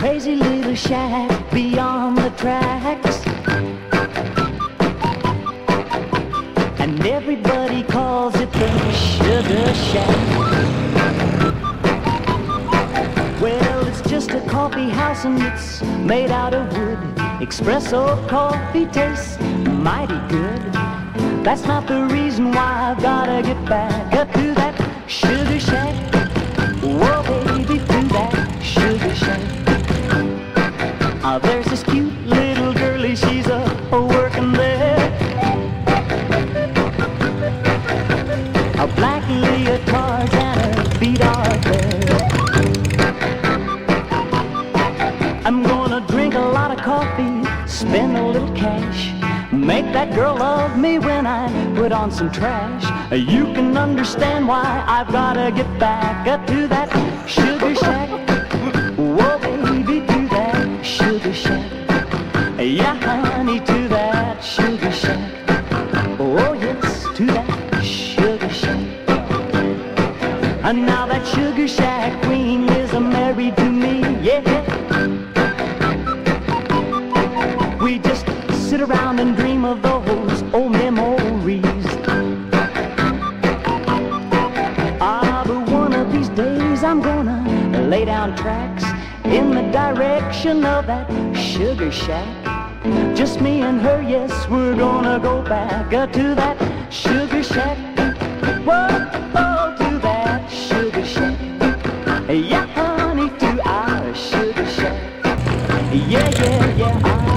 crazy little shack beyond the tracks, and everybody calls it the Sugar Shack. Well, it's just a coffee house and it's made out of wood. Espresso coffee tastes mighty good. That's not the reason why I've gotta get back up to that Sugar Shack. Whoa, baby, to that Sugar Shack. There's this cute little girlie, she's a working there. A black leotard and her feet are bare. I'm gonna drink a lot of coffee, spend a little cash, make that girl love me when I put on some trash. You can understand why I've gotta get back up to that Sugar Shack. Whoa, baby, to that Sugar Shack. Yeah, honey, to that Sugar Shack. Oh, yes, to that Sugar Shack. And now that Sugar Shack queen is married to me, yeah. We just sit around and dream of those old memories. But one of these days I'm gonna lay down tracks in the direction of that Sugar Shack. Just me and her, yes, we're gonna go back to that Sugar Shack. Whoa, oh, to that Sugar Shack. Yeah, honey, to our Sugar Shack. Yeah, yeah, yeah.